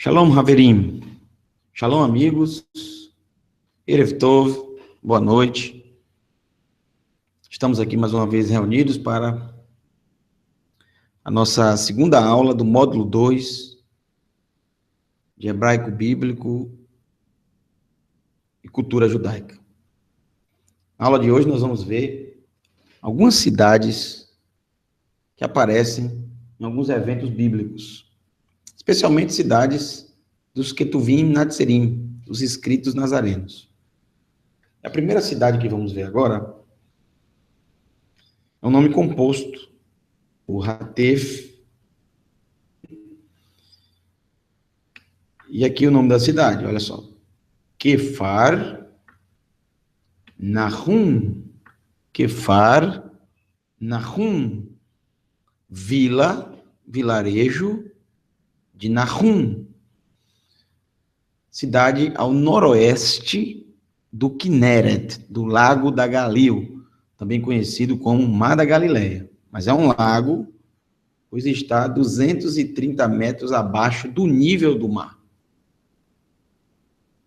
Shalom, Haverim. Shalom, amigos. Erev Tov, boa noite. Estamos aqui mais uma vez reunidos para a nossa segunda aula do módulo 2 de Hebraico Bíblico e Cultura Judaica. Na aula de hoje nós vamos ver algumas cidades que aparecem em alguns eventos bíblicos, especialmente cidades dos Ketuvim Natzerim, os escritos nazarenos. A primeira cidade que vamos ver agora é um nome composto, o Hatef. E aqui o nome da cidade, olha só. Kefar Nahum. Kefar Nahum. Vilarejo de Nahum. Cidade ao noroeste do Kinneret, do Lago da Galil, também conhecido como Mar da Galileia. Mas é um lago, pois está 230 metros abaixo do nível do mar.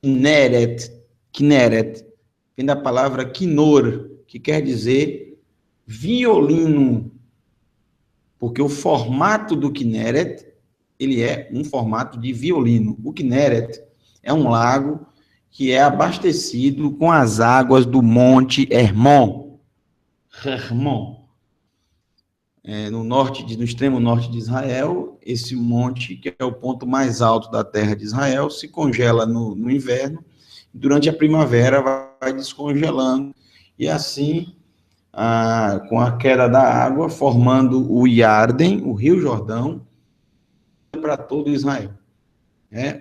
Kinneret, vem da palavra kinor, que quer dizer violino, porque o formato do Kinneret, ele é um formato de violino. O Kinneret é um lago que é abastecido com as águas do Monte Hermon. No extremo norte de Israel, esse monte, que é o ponto mais alto da terra de Israel, se congela no inverno, e durante a primavera vai descongelando, e assim, com a queda da água, formando o Yarden, o Rio Jordão, para todo Israel.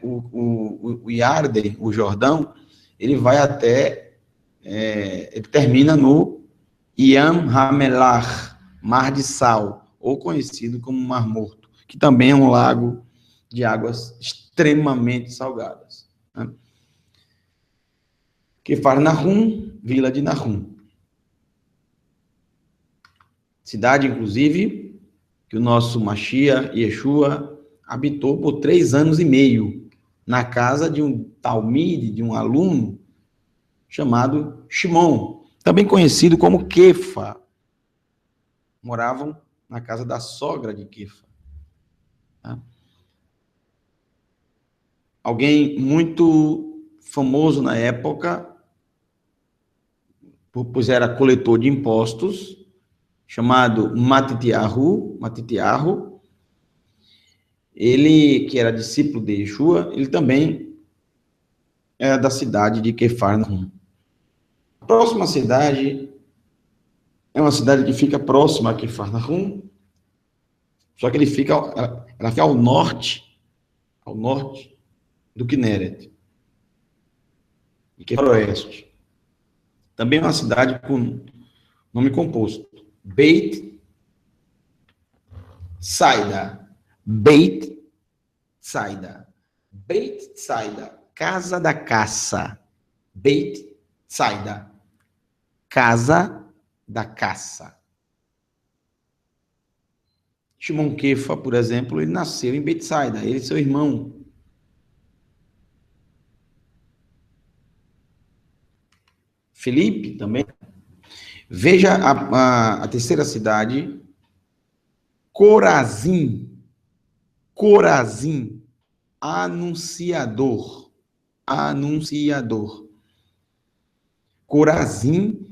O Yarden, o Jordão, ele vai até, ele termina no Yam HaMelach, Mar de Sal, ou conhecido como Mar Morto, que também é um lago de águas extremamente salgadas. Kefar Nahum, vila de Nahum. Cidade, inclusive, que o nosso Mashiach, Yeshua, habitou por 3 anos e meio, na casa de um talmide, de um aluno, chamado Shimon, também conhecido como Kefa. Moravam na casa da sogra de Kefa. Alguém muito famoso na época, pois era coletor de impostos, chamado Matityahu, ele, que era discípulo de Yeshua, ele também era da cidade de Kefar Nahum. A próxima cidade é uma cidade que fica próxima a Kefar Nahum, só que ela fica ao norte do Kinneret, e que é oeste. Também é uma cidade com nome composto, Beit Saida, casa da caça, Beit Saida, casa da caça. Shimon Kefa, por exemplo, ele nasceu em Beit Saida, ele e seu irmão. Felipe também. Veja a terceira cidade, Corazim, anunciador. Corazim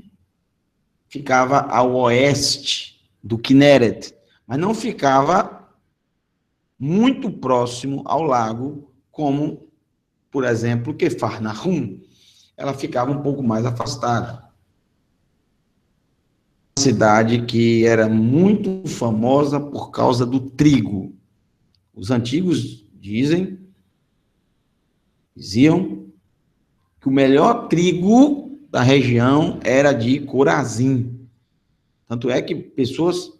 ficava ao oeste do Kinneret, mas não ficava muito próximo ao lago, como, por exemplo, Kefar Nahum. Ela ficava um pouco mais afastada. Uma cidade que era muito famosa por causa do trigo. Os antigos diziam que o melhor trigo da região era de Corazim. Tanto é que pessoas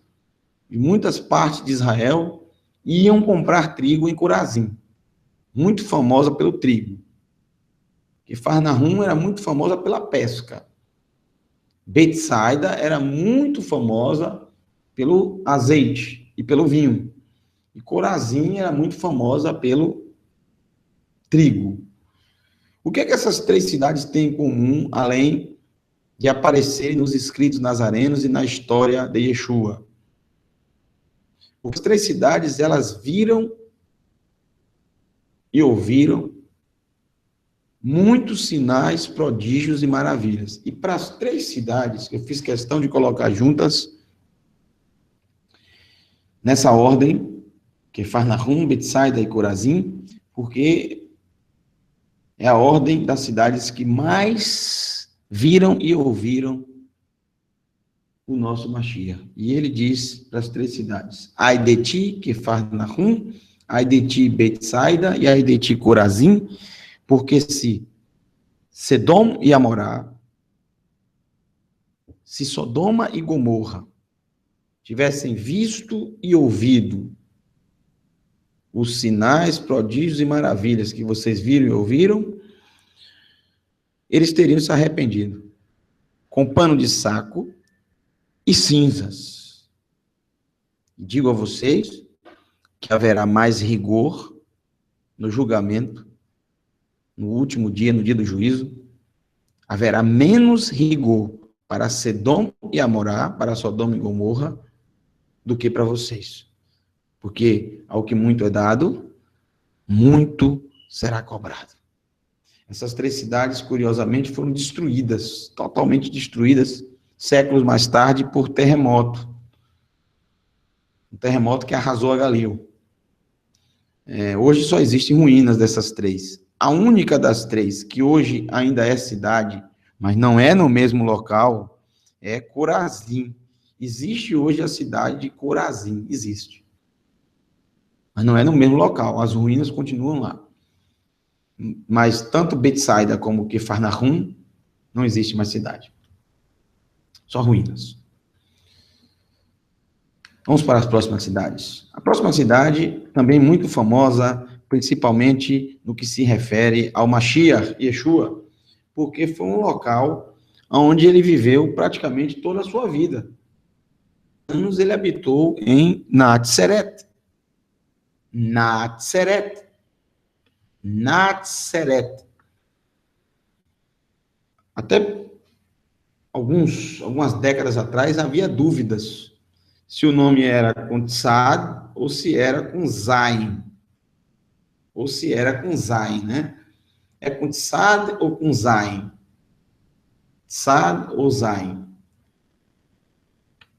de muitas partes de Israel iam comprar trigo em Corazim. Muito famosa pelo trigo. Kefar Nahum era muito famosa pela pesca. Beit Saida era muito famosa pelo azeite e pelo vinho. E Corazim era muito famosa pelo trigo. O que é que essas 3 cidades têm em comum, além de aparecerem nos escritos nazarenos e na história de Yeshua? Porque as 3 cidades, elas viram e ouviram muitos sinais, prodígios e maravilhas. E para as 3 cidades, eu fiz questão de colocar juntas, nessa ordem, Quefarnahum, Betsaida e Corazim, porque é a ordem das cidades que mais viram e ouviram o nosso Mashiach. E ele diz para as 3 cidades: ai de ti, Quefarnahum, ai de ti, Betsaida, e ai de ti, Corazim, porque se Sedom e Amorá, se Sodoma e Gomorra tivessem visto e ouvido os sinais, prodígios e maravilhas que vocês viram e ouviram, eles teriam se arrependido, com pano de saco e cinzas. Digo a vocês que haverá mais rigor no julgamento, no último dia, no dia do juízo, haverá menos rigor para Sedom e Amorá, para Sodoma e Gomorra, do que para vocês. Porque ao que muito é dado, muito será cobrado. Essas 3 cidades, curiosamente, foram destruídas, totalmente destruídas, séculos mais tarde, por terremoto. Um terremoto que arrasou a Galil. Hoje só existem ruínas dessas 3. A única das 3 que hoje ainda é cidade, mas não é no mesmo local, é Corazim. Existe hoje a cidade de Corazim, existe. Mas não é no mesmo local, as ruínas continuam lá. Mas tanto Betsaida como Quefarnahum, não existe mais cidade. Só ruínas. Vamos para as próximas cidades. A próxima cidade, também muito famosa, principalmente no que se refere ao Mashiach, Yeshua, porque foi um local onde ele viveu praticamente toda a sua vida. Anos ele habitou em Natseret. Até algumas décadas atrás havia dúvidas se o nome era com Tzad ou se era com Zain. Né? É com Tzad ou com Zain? Tzad ou Zain?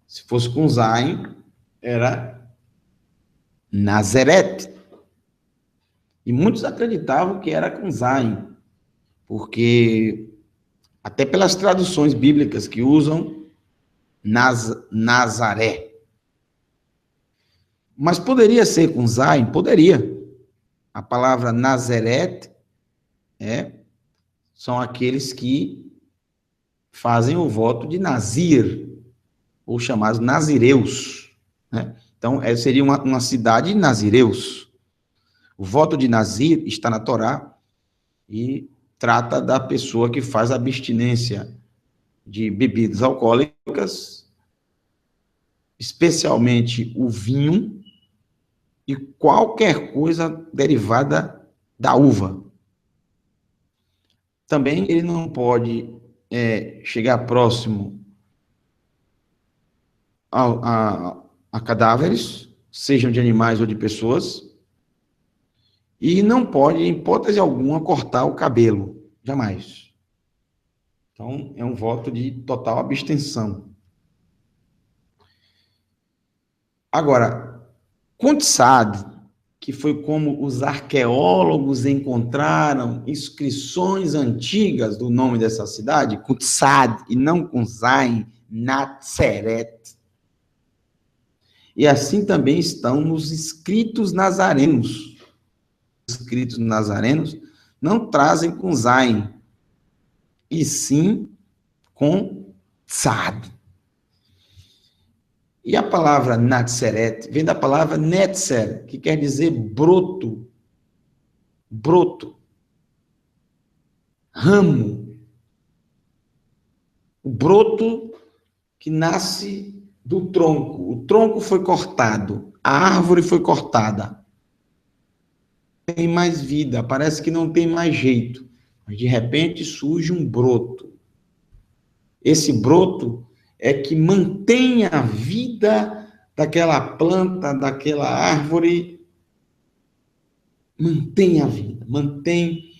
Se fosse com Zain, era Nazeret. E muitos acreditavam que era com Zain, porque até pelas traduções bíblicas que usam Nazaré. Mas poderia ser com Zain? Poderia. A palavra Nazeret são aqueles que fazem o voto de Nazir, ou chamados nazireus. Né? Então, seria uma cidade de nazireus. O voto de Nazir está na Torá e trata da pessoa que faz abstinência de bebidas alcoólicas, especialmente o vinho, e qualquer coisa derivada da uva. Também ele não pode chegar próximo a cadáveres, sejam de animais ou de pessoas, e não pode, em hipótese alguma, cortar o cabelo, jamais. Então, é um voto de total abstenção. Agora, Kuntzad, que foi como os arqueólogos encontraram inscrições antigas do nome dessa cidade, Kuntzad, e não com Zain, Natseret. E assim também estão nos escritos nazarenos. Os escritos nazarenos não trazem com Zain, e sim com Tzad. E a palavra Natseret vem da palavra Netzer, que quer dizer broto, ramo. O broto que nasce do tronco. O tronco foi cortado, a árvore foi cortada. tem mais vida, parece que não tem mais jeito. Mas de repente surge um broto. Esse broto é que mantém a vida daquela planta, daquela árvore, mantém a vida, mantém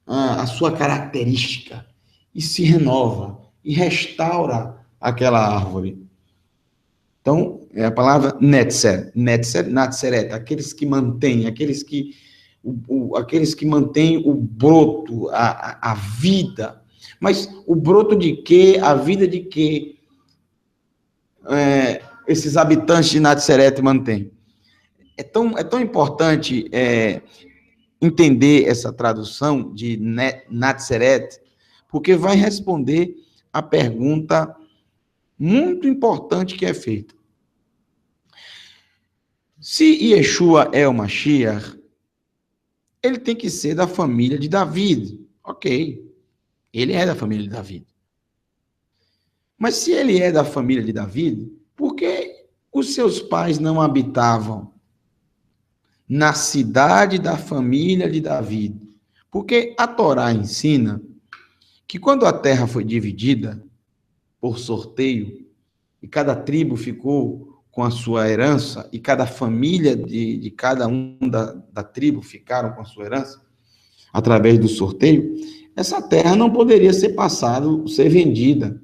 a sua característica e se renova e restaura aquela árvore. Então, é a palavra netzer, natseret, aqueles que mantêm, aqueles que mantêm o broto, a vida. Mas o broto de quê? A vida de quê? Esses habitantes de Natseret mantêm. É tão importante entender essa tradução de Natseret, porque vai responder a pergunta muito importante que é feita. Se Yeshua é o Mashiach, ele tem que ser da família de David. Ok, ele é da família de David. Mas se ele é da família de David, por que os seus pais não habitavam na cidade da família de David? Porque a Torá ensina que quando a terra foi dividida por sorteio, e cada tribo ficou com a sua herança, e cada família de cada um da tribo ficaram com a sua herança, através do sorteio, essa terra não poderia ser ser vendida.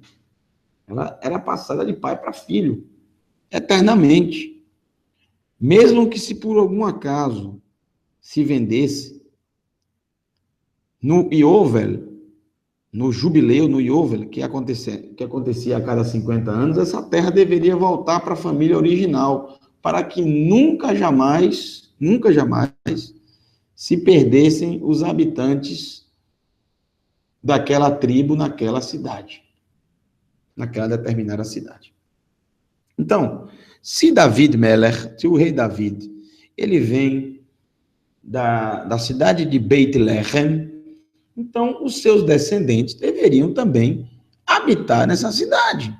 Ela era passada de pai para filho, eternamente. Mesmo que se por algum acaso se vendesse, no Iovel, no jubileu, no Iovel, que acontecia a cada 50 anos, essa terra deveria voltar para a família original, para que nunca jamais se perdessem os habitantes daquela tribo naquela cidade, naquela determinada cidade. Então, se David Meller, se o rei David, ele vem da cidade de Beit Lehem, então os seus descendentes deveriam também habitar nessa cidade.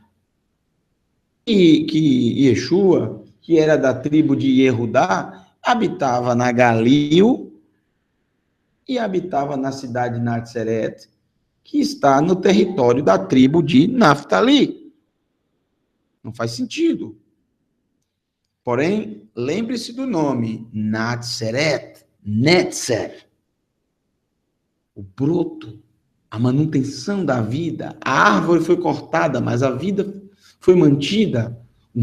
E que Yeshua, que era da tribo de Yehudá, habitava na Galil e habitava na cidade de Natseret, que está no território da tribo de Naftali. Não faz sentido. Porém, lembre-se do nome, Natseret, Netzer. O broto, a manutenção da vida, a árvore foi cortada, mas a vida foi mantida, o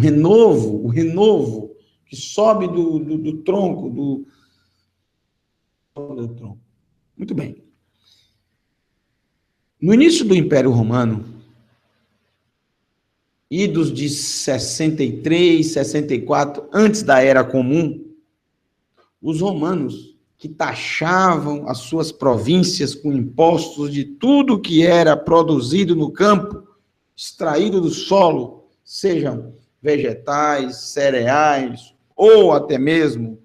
renovo que sobe do tronco, do tronco. Muito bem. No início do Império Romano, idos de 63, 64, antes da Era Comum, os romanos, que taxavam as suas províncias com impostos de tudo que era produzido no campo, extraído do solo, sejam vegetais, cereais, ou até mesmo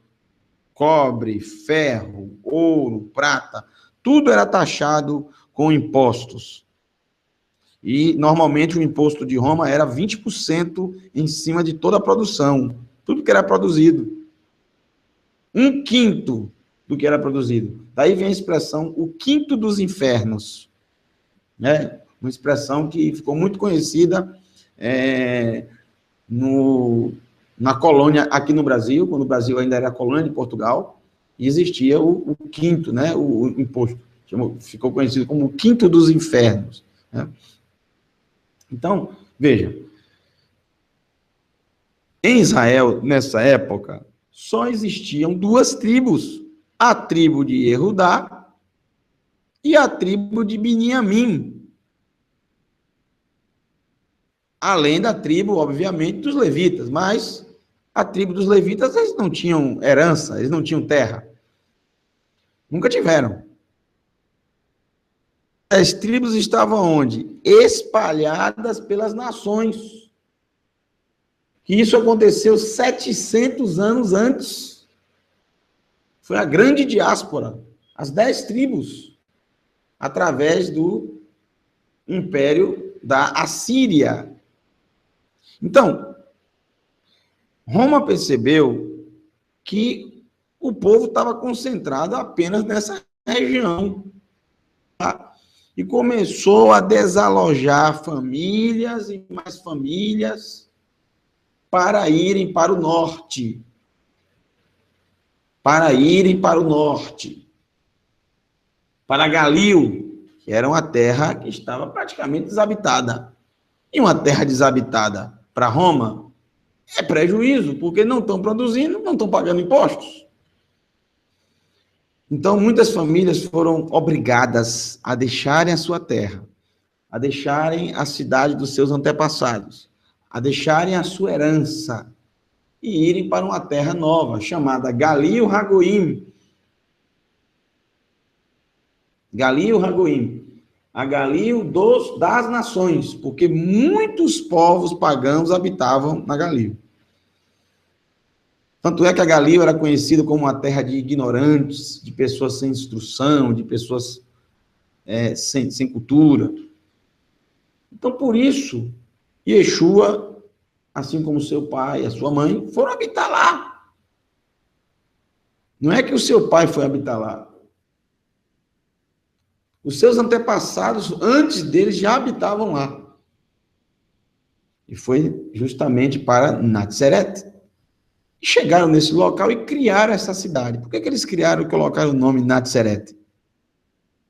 cobre, ferro, ouro, prata, tudo era taxado com impostos. E, normalmente, o imposto de Roma era 20% em cima de toda a produção, tudo que era produzido. 1/5 do que era produzido. Daí vem a expressão, o quinto dos infernos. Né? Uma expressão que ficou muito conhecida na colônia aqui no Brasil, quando o Brasil ainda era colônia de Portugal, e existia o quinto, né? o imposto. Ficou conhecido como o quinto dos infernos. Né? Então, veja, em Israel, nessa época, só existiam 2 tribos, a tribo de Yehudá e a tribo de Beniamim, além da tribo, obviamente, dos levitas, mas a tribo dos levitas, eles não tinham herança, eles não tinham terra, nunca tiveram. As tribos estavam onde? Espalhadas pelas nações. Que isso aconteceu 700 anos antes. Foi a grande diáspora, as 10 tribos, através do Império da Assíria. Então, Roma percebeu que o povo estava concentrado apenas nessa região. Tá? E começou a desalojar famílias e mais famílias para irem para o norte. Para irem para o norte. Para Galil, que era uma terra que estava praticamente desabitada. E uma terra desabitada para Roma é prejuízo, porque não estão produzindo, não estão pagando impostos. Então, muitas famílias foram obrigadas a deixarem a sua terra, a deixarem a cidade dos seus antepassados, a deixarem a sua herança e irem para uma terra nova, chamada Galil Hagoim. Galil Hagoim. A Galil das nações, porque muitos povos pagãos habitavam na Galil. Tanto é que a Galil era conhecida como uma terra de ignorantes, de pessoas sem instrução, de pessoas sem cultura. Então, por isso, Yeshua, assim como seu pai e a sua mãe, foram habitar lá. Não é que o seu pai foi habitar lá. Os seus antepassados, antes deles, já habitavam lá. E foi justamente para Natseret. E chegaram nesse local e criaram essa cidade. Por que eles criaram e colocaram o nome Natseret?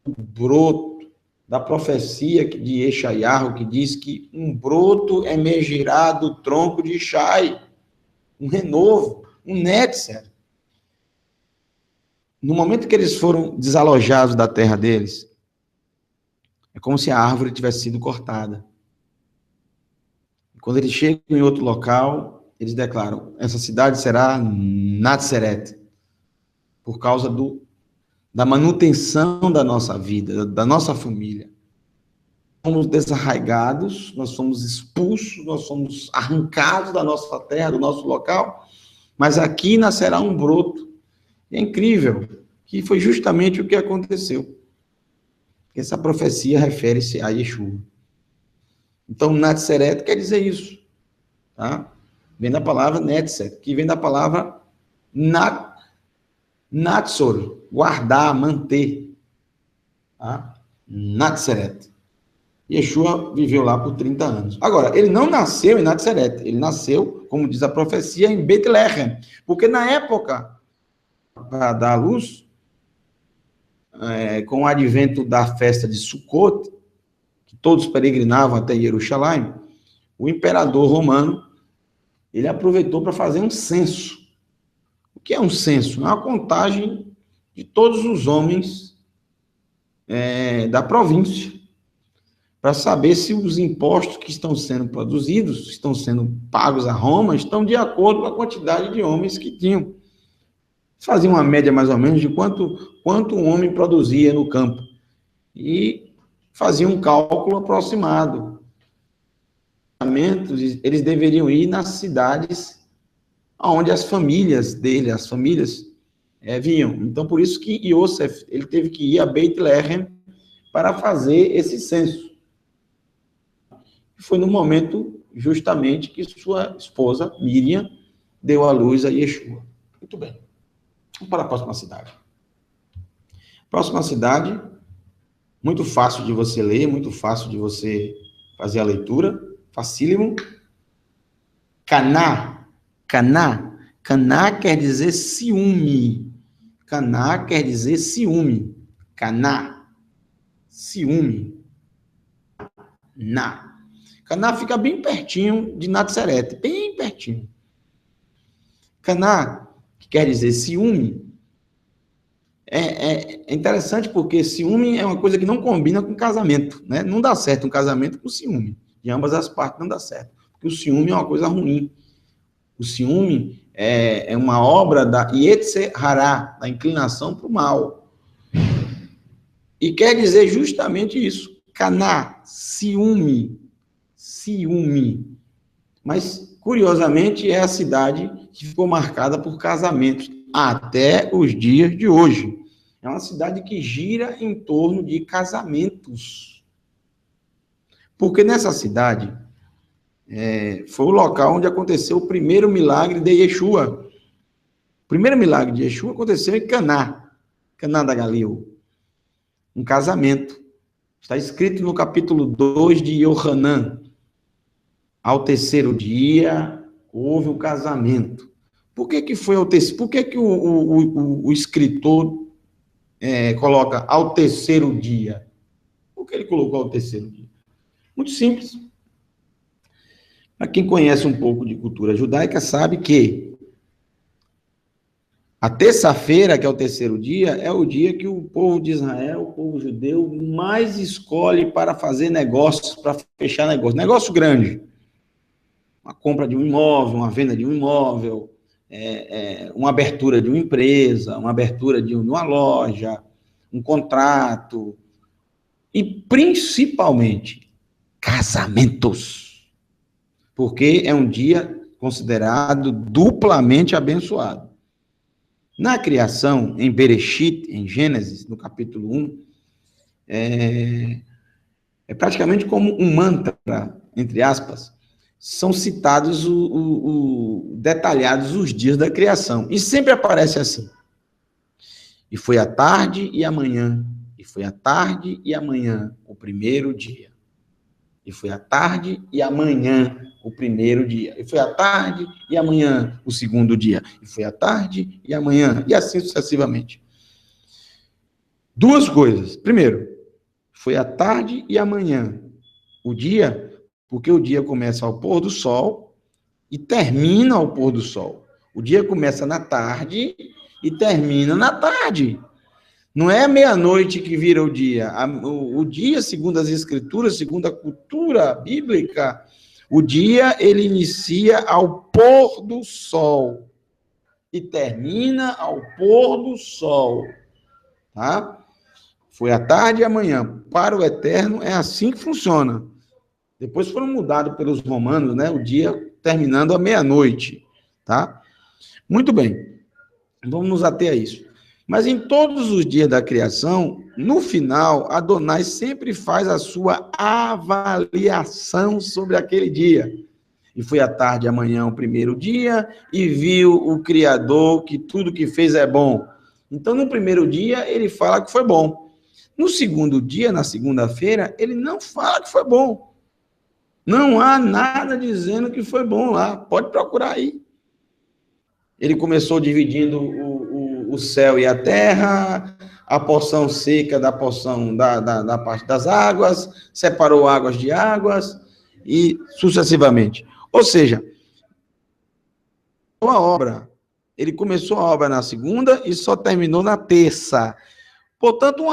O broto da profecia de Yeshayahu, que diz que um broto emergirá do tronco de Ishai, um renovo, um Netzer. No momento que eles foram desalojados da terra deles, é como se a árvore tivesse sido cortada. Quando eles chegam em outro local, eles declaram, essa cidade será Natseret, por causa da manutenção da nossa vida, da nossa família. Somos desarraigados, nós somos expulsos, nós somos arrancados da nossa terra, do nosso local, mas aqui nascerá um broto. É incrível, que foi justamente o que aconteceu. Essa profecia refere-se a Yeshua. Então, Natseret quer dizer isso. Tá? Vem da palavra Netzer, que vem da palavra Natsor, guardar, manter. Tá? Natseret. Yeshua viveu lá por 30 anos. Agora, ele não nasceu em Natseret, ele nasceu, como diz a profecia, em Betlehem, porque na época para dar à luz, com o advento da festa de Sukkot, que todos peregrinavam até Jerusalém, o imperador romano, ele aproveitou para fazer um censo. O que é um censo? É uma contagem de todos os homens da província, para saber se os impostos que estão sendo produzidos, estão sendo pagos a Roma, estão de acordo com a quantidade de homens que tinham. Fazia uma média mais ou menos de quanto um homem produzia no campo. E fazia um cálculo aproximado. Eles deveriam ir nas cidades onde as famílias dele, as famílias, vinham. Então, por isso que Yosef, ele teve que ir a Betlehem para fazer esse censo. Foi no momento, justamente, que sua esposa, Miriam, deu à luz a Yeshua. Muito bem. Vamos para a próxima cidade. Próxima cidade, muito fácil de você ler, muito fácil de você fazer a leitura, facílimo. Caná. Caná. Caná quer dizer ciúme. Caná quer dizer ciúme. Caná. Ciúme. Na. Caná fica bem pertinho de Natseret, bem pertinho. Caná, que quer dizer ciúme, é interessante porque ciúme é uma coisa que não combina com casamento, né? Não dá certo um casamento com ciúme. De ambas as partes não dá certo. Porque o ciúme é uma coisa ruim. O ciúme é uma obra da Yetzer Hará, da inclinação para o mal. E quer dizer justamente isso. Caná, ciúme. Ciúme. Mas, curiosamente, é a cidade que ficou marcada por casamentos até os dias de hoje. É uma cidade que gira em torno de casamentos. Porque nessa cidade foi o local onde aconteceu o primeiro milagre de Yeshua. O primeiro milagre de Yeshua aconteceu em Caná, Caná da Galileia, um casamento. Está escrito no capítulo 2 de Yohanan. Ao terceiro dia, houve um casamento. Por que foi ao terceiro? Por que o escritor coloca ao terceiro dia? Por que ele colocou ao terceiro dia? Muito simples. Para quem conhece um pouco de cultura judaica, sabe que a terça-feira, que é o terceiro dia, é o dia que o povo de Israel, o povo judeu, mais escolhe para fazer negócios, para fechar negócio. Negócio grande. Uma compra de um imóvel, uma venda de um imóvel, uma abertura de uma empresa, uma abertura de uma loja, um contrato. E, principalmente, casamentos. Porque é um dia considerado duplamente abençoado. Na criação, em Bereshit, em Gênesis, no capítulo 1, é praticamente como um mantra, entre aspas, são citados, detalhados os dias da criação. E sempre aparece assim. E foi a tarde e amanhã, e foi a tarde e amanhã, o primeiro dia. E foi a tarde e amanhã, o primeiro dia. E foi à tarde e amanhã, o segundo dia. E foi à tarde e amanhã, e assim sucessivamente. Duas coisas. Primeiro, foi à tarde e amanhã, o dia, porque o dia começa ao pôr do sol e termina ao pôr do sol. O dia começa na tarde e termina na tarde. Não é meia-noite que vira o dia. O dia, segundo as escrituras, segundo a cultura bíblica, o dia ele inicia ao pôr do sol e termina ao pôr do sol, tá? Foi à tarde e amanhã. Para o eterno é assim que funciona. Depois foram mudados pelos romanos, né? O dia terminando à meia-noite, tá? Muito bem. Vamos nos ater a isso. Mas em todos os dias da criação, no final, Adonai sempre faz a sua avaliação sobre aquele dia. E foi à tarde, amanhã, o primeiro dia, e viu o Criador que tudo que fez é bom. Então, no primeiro dia, ele fala que foi bom. No segundo dia, na segunda-feira, ele não fala que foi bom. Não há nada dizendo que foi bom lá. Pode procurar aí. Ele começou dividindo o céu e a terra, a porção seca da porção da parte das águas, separou águas de águas e sucessivamente. Ou seja, a obra, ele começou a obra na segunda e só terminou na terça. Portanto,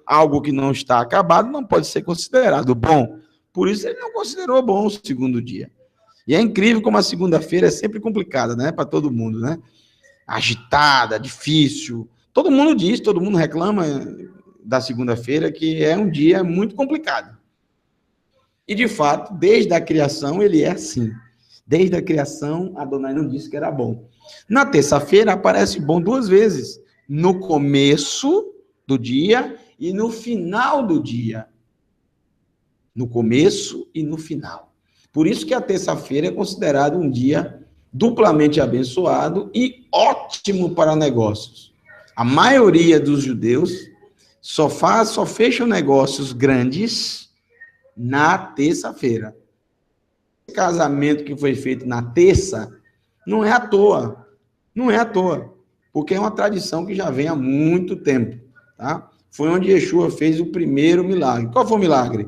algo que não está acabado não pode ser considerado bom. Por isso ele não considerou bom o segundo dia. E é incrível como a segunda-feira é sempre complicada, né, para todo mundo, né? Agitada, difícil. Todo mundo diz, todo mundo reclama da segunda-feira que é um dia muito complicado. E, de fato, desde a criação ele é assim. Desde a criação, Adonai não disse que era bom. Na terça-feira aparece bom duas vezes. No começo do dia e no final do dia. No começo e no final. Por isso que a terça-feira é considerado um dia duplamente abençoado e ótimo para negócios. A maioria dos judeus só fecham negócios grandes na terça-feira. O casamento que foi feito na terça não é à toa. Não é à toa. Porque é uma tradição que já vem há muito tempo. Tá? Foi onde Yeshua fez o primeiro milagre. Qual foi o milagre?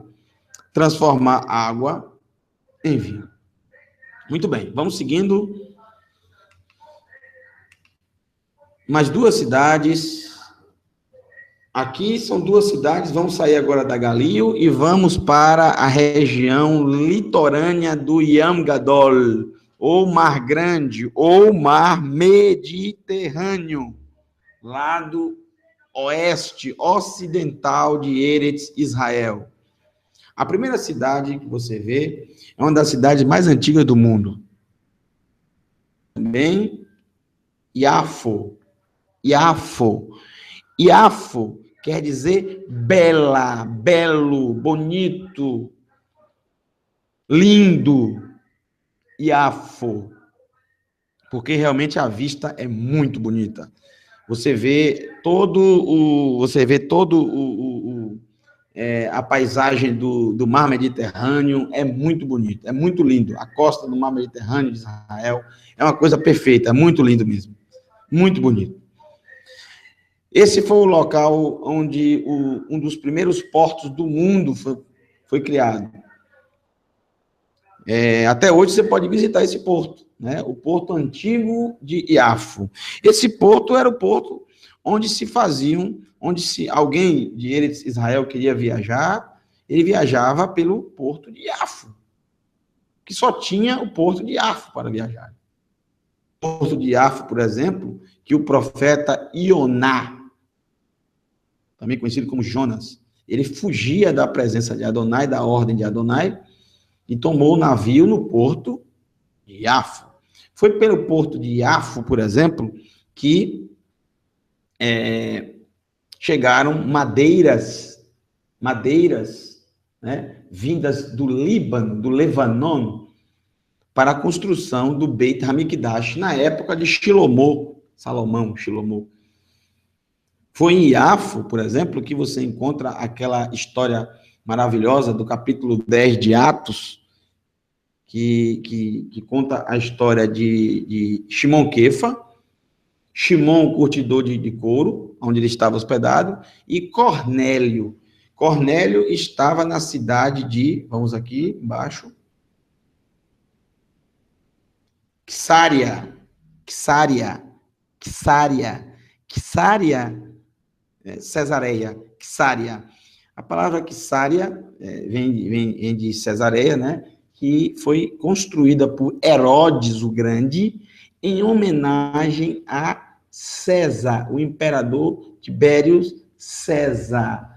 Transformar água em vinho. Muito bem, vamos seguindo. Mais duas cidades. Aqui são duas cidades, vamos sair agora da Galil e vamos para a região litorânea do Yam Gadol, ou Mar Grande, ou Mar Mediterrâneo, lado oeste, ocidental de Eretz Israel. A primeira cidade que você vê é uma das cidades mais antigas do mundo. Também Iafo. Iafo quer dizer bela, belo, bonito, lindo. Iafo. porque realmente a vista é muito bonita. Você vê a paisagem do mar Mediterrâneo, é muito bonito, é muito lindo. A costa do mar Mediterrâneo de Israel é uma coisa perfeita, é muito lindo mesmo, muito bonito. Esse foi o local onde um dos primeiros portos do mundo foi criado. Até hoje você pode visitar esse porto, né? O Porto Antigo de Iafo. Esse porto era o porto onde se alguém de Israel queria viajar, ele viajava pelo Porto de Iafo, que só tinha o Porto de Iafo para viajar. O Porto de Iafo, por exemplo, que o profeta Ioná, também conhecido como Jonas, ele fugia da presença de Adonai, da ordem de Adonai, e tomou o navio no porto de Iafo. Foi pelo porto de Iafo, por exemplo, que chegaram madeiras, né, vindas do Líbano, do Levanon, para a construção do Beit Hamikdash, na época de Salomão. Foi em Iafo, por exemplo, que você encontra aquela história maravilhosa do capítulo 10 de Atos, que conta a história de Shimon Kefa, Shimon, o curtidor de couro, onde ele estava hospedado, e Cornélio. Cornélio estava na cidade de, vamos aqui embaixo, Cesareia, Cesareia. A palavra Cesareia vem de Cesareia, né? Que foi construída por Herodes o Grande em homenagem a César, o imperador Tibérius César,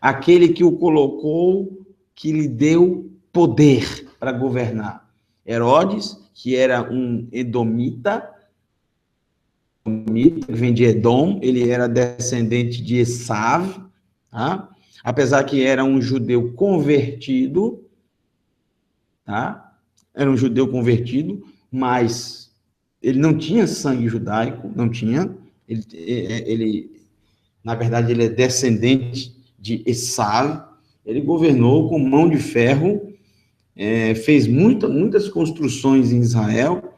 aquele que o colocou, que lhe deu poder para governar. Herodes, que era um edomita, que vem de Edom, ele era descendente de Esav, tá? Apesar que era um judeu convertido, tá? Era um judeu convertido, mas ele não tinha sangue judaico, não tinha. Na verdade, ele é descendente de Esav. Ele governou com mão de ferro, fez muitas construções em Israel,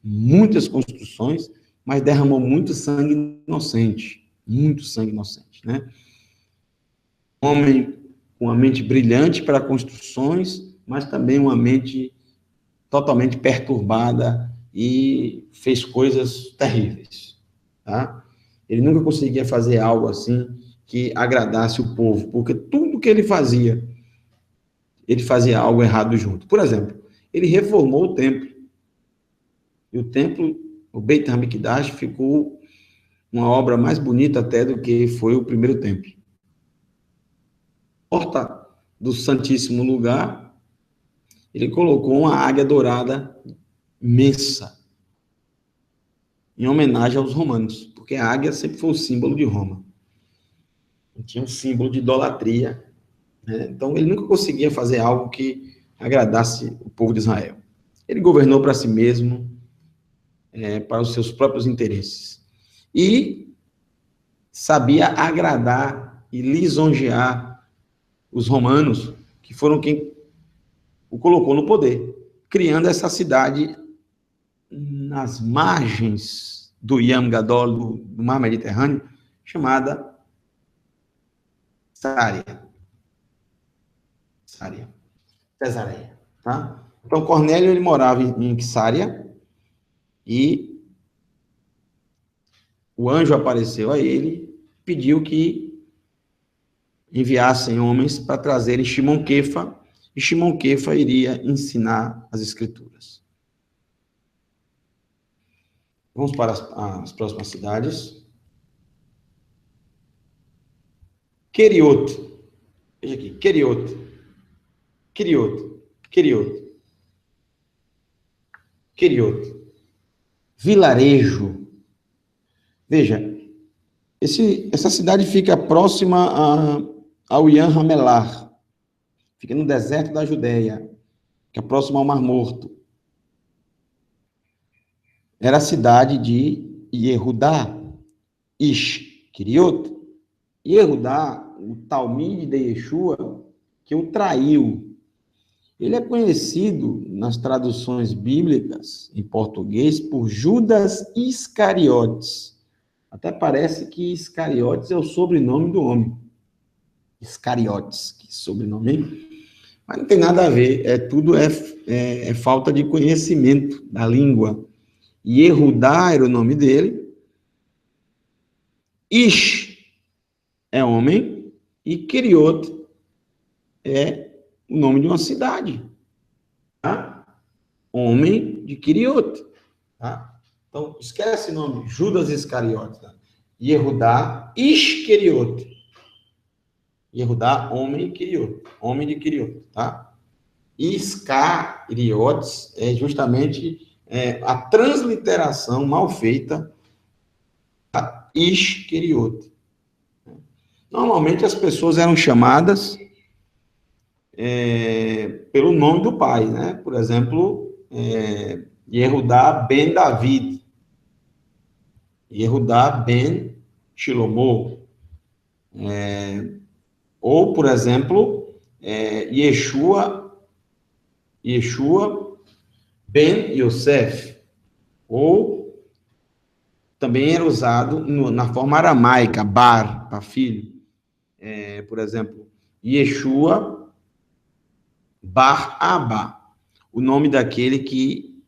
muitas construções, mas derramou muito sangue inocente, né? Um homem com uma mente brilhante para construções, mas também uma mente totalmente perturbada e fez coisas terríveis, tá? Ele nunca conseguia fazer algo assim que agradasse o povo, porque tudo que ele fazia algo errado junto. Por exemplo, ele reformou o templo. E o templo, o Beit HaMikdash, ficou uma obra mais bonita até do que foi o primeiro templo. Porta do Santíssimo Lugar, ele colocou uma águia dourada imensa, em homenagem aos romanos, porque a águia sempre foi o símbolo de Roma. E tinha um símbolo de idolatria, né? Então, ele nunca conseguia fazer algo que agradasse o povo de Israel. Ele governou para si mesmo, para os seus próprios interesses. E sabia agradar e lisonjear os romanos, que foram quem o colocou no poder, criando essa cidade nas margens do Yam Gadol, do mar Mediterrâneo, chamada Cesareia, tá? Então, Cornélio, ele morava em Cesareia, e o anjo apareceu a ele, pediu que enviassem homens para trazerem Shimon Kefa, e Shimon Kefa iria ensinar as escrituras. Vamos para as próximas cidades. Querioto. Veja aqui, Querioto. Vilarejo. Veja, essa cidade fica próxima ao Ian Hamelar. Fica no deserto da Judéia, que é próximo ao Mar Morto. era a cidade de Yehudá, Ish-Keriot. Yehudá, o Talmide de Yeshua, que o traiu. Ele é conhecido nas traduções bíblicas, em português, por Judas Iscariotes. Até parece que Iscariotes é o sobrenome do homem. Iscariotes, que sobrenome. Mas não tem nada a ver, tudo é falta de conhecimento da língua. Yehudá era o nome dele. Ish é homem. E Keriot é o nome de uma cidade. Tá? Homem de Keriot. Tá? Então, esquece o nome. Judas Iscariotes. Tá? Yehudá Ish Keriot. Yehudá, homem de Keriot. Homem de Keriot. Tá? Iscariotes é justamente a transliteração mal feita da Ish-Keriot. Normalmente as pessoas eram chamadas pelo nome do pai, né? Por exemplo, Yehudá ben David, Yehudá ben Shlomo, ou, por exemplo, Yeshua ben Yosef, ou também era usado na forma aramaica, bar, para filho. Por exemplo, Yeshua bar Abba, o nome daquele que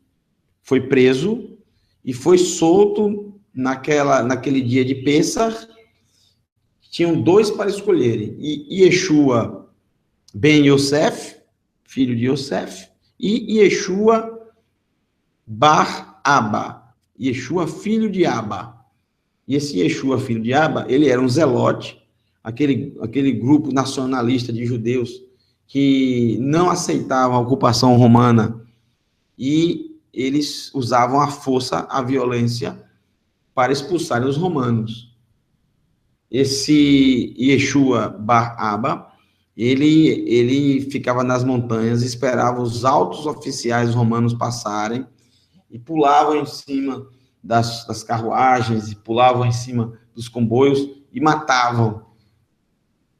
foi preso e foi solto naquele dia de Pêssar. Tinham dois para escolherem, Yeshua ben Yosef, filho de Yosef, e Yeshua bar Abba, Yeshua filho de Abba. E esse Yeshua filho de Abba, ele era um zelote, aquele grupo nacionalista de judeus que não aceitavam a ocupação romana e eles usavam a força, a violência para expulsarem os romanos. Esse Yeshua bar Abba, ele ficava nas montanhas, esperava os altos oficiais romanos passarem e pulavam em cima das carruagens, e pulavam em cima dos comboios e matavam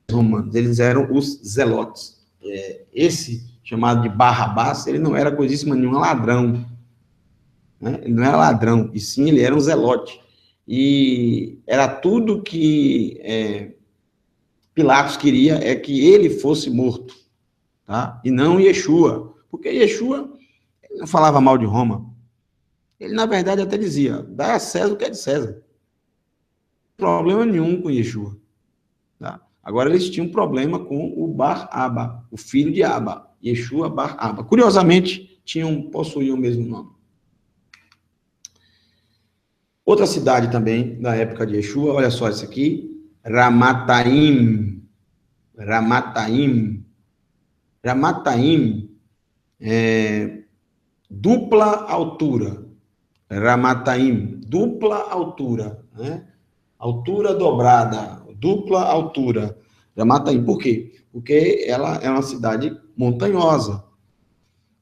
os romanos. Eles eram os zelotes. Esse, chamado de Barrabás, ele não era coisíssima nenhuma ladrão. Né? Ele não era ladrão, e sim, ele era um zelote. E era tudo que Pilatos queria, que ele fosse morto, tá? E não Yeshua, porque Yeshua ele não falava mal de Roma. Ele, na verdade, até dizia, dá a César o que é de César. Não tem problema nenhum com Yeshua. Tá? Agora, eles tinham um problema com o Bar Abba, o filho de Abba, Yeshua Bar Abba. Curiosamente, possuíam o mesmo nome. Outra cidade também, da época de Yeshua, olha só isso aqui, Ramataim. Ramataim dupla altura. Ramataim, dupla altura, né? Altura dobrada, dupla altura. Ramataim, por quê? Porque ela é uma cidade montanhosa.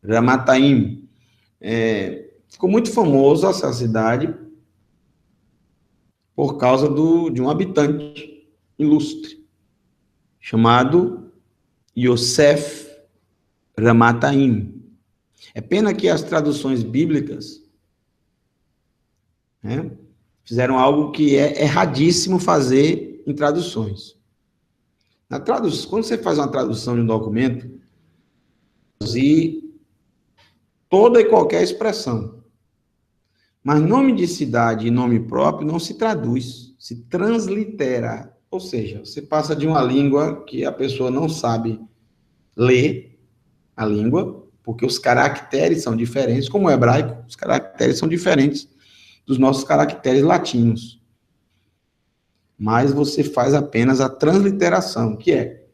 Ramataim. Ficou muito famosa essa cidade por causa de um habitante ilustre, chamado Yosef Ramataim. É pena que as traduções bíblicas fizeram algo que é erradíssimo fazer em traduções. Quando você faz uma tradução de um documento, traduzir toda e qualquer expressão. Mas nome de cidade e nome próprio não se traduz, se translitera. Ou seja, você passa de uma língua que a pessoa não sabe ler a língua, porque os caracteres são diferentes, como o hebraico, os caracteres são diferentes dos nossos caracteres latinos. Mas você faz apenas a transliteração, que é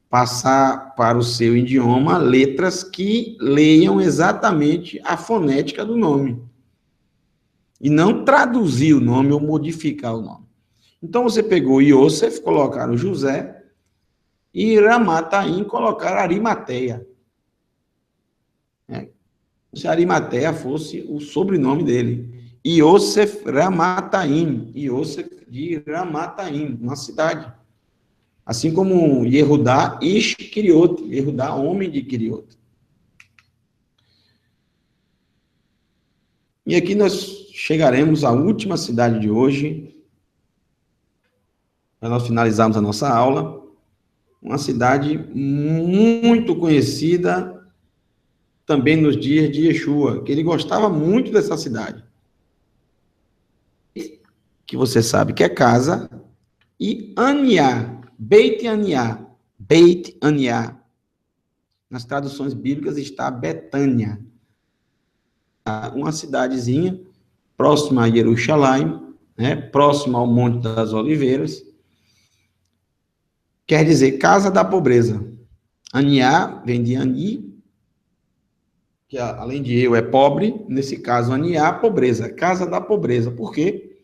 passar para o seu idioma letras que leiam exatamente a fonética do nome. E não traduzir o nome ou modificar o nome. Então, você pegou Yosef, colocaram José, e Ramataim, colocaram Arimateia. se Arimateia fosse o sobrenome dele. Yosef Ramataim, Yosef de Ramataim, uma cidade. Assim como Yehudá, Ish Kiriot, Yehudá, homem de Kiriot. E aqui nós chegaremos à última cidade de hoje, para nós finalizarmos a nossa aula, uma cidade muito conhecida também nos dias de Yeshua, que ele gostava muito dessa cidade. Que você sabe que é casa, e Aniá, Beit Aniá, Beit Aniá. Nas traduções bíblicas está Betânia, uma cidadezinha próxima a Jerusalém, né, próxima ao Monte das Oliveiras, quer dizer casa da pobreza. Aniá vem de Ani, que além de eu é pobre, nesse caso Aniá, pobreza, casa da pobreza. Por quê?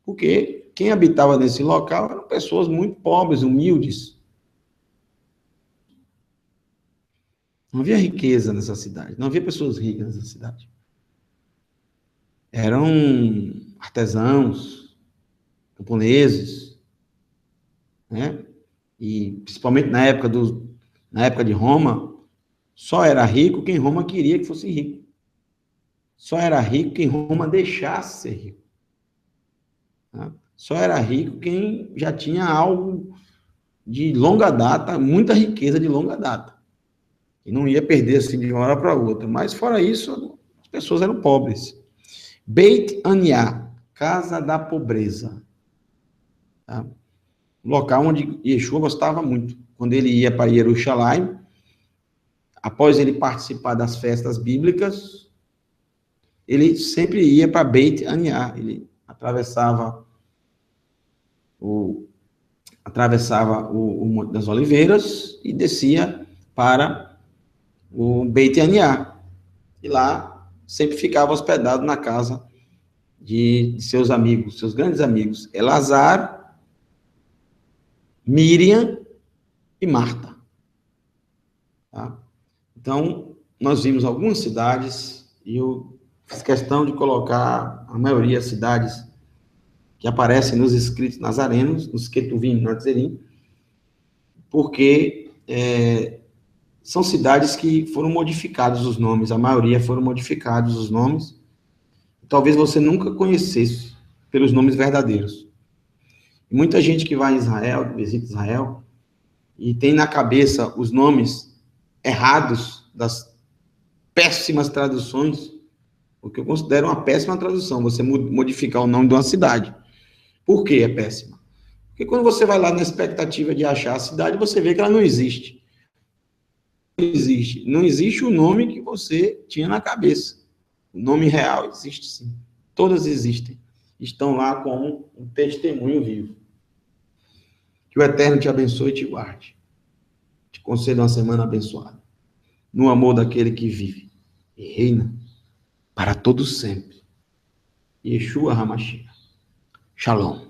Porque quem habitava nesse local eram pessoas muito pobres, humildes. Não havia riqueza nessa cidade, não havia pessoas ricas nessa cidade. Eram artesãos, camponeses, né? E principalmente na época de Roma, só era rico quem Roma queria que fosse rico. Só era rico quem Roma deixasse ser rico. Tá? Só era rico quem já tinha algo de longa data, muita riqueza de longa data. E não ia perder assim de uma hora para outra. Mas fora isso, as pessoas eram pobres. Beit Aniá, casa da pobreza. Tá? Local onde Yeshua gostava muito. Quando ele ia para Jerusalém, após ele participar das festas bíblicas, ele sempre ia para Beit Aniá. Ele atravessava o Monte das Oliveiras e descia para o Beit Aniá. E lá sempre ficava hospedado na casa de seus amigos, seus grandes amigos, Elazar, Miriam e Marta. Tá? Então, nós vimos algumas cidades e eu fiz questão de colocar a maioria das cidades que aparecem nos escritos nazarenos, nos Ketuvim, Nazarim, porque são cidades que foram modificados os nomes, a maioria foram modificados os nomes, talvez você nunca conhecesse pelos nomes verdadeiros. E muita gente que vai em Israel, visita Israel, e tem na cabeça os nomes errados das péssimas traduções, o que eu considero uma péssima tradução, você modificar o nome de uma cidade. Por que é péssima? Porque quando você vai lá na expectativa de achar a cidade, você vê que ela não existe. Não existe o nome que você tinha na cabeça. O nome real existe sim. Todas existem. Estão lá como um testemunho vivo. Que o Eterno te abençoe e te guarde. Te conceda uma semana abençoada. No amor daquele que vive e reina para todos sempre. Yeshua HaMashiach. Shalom.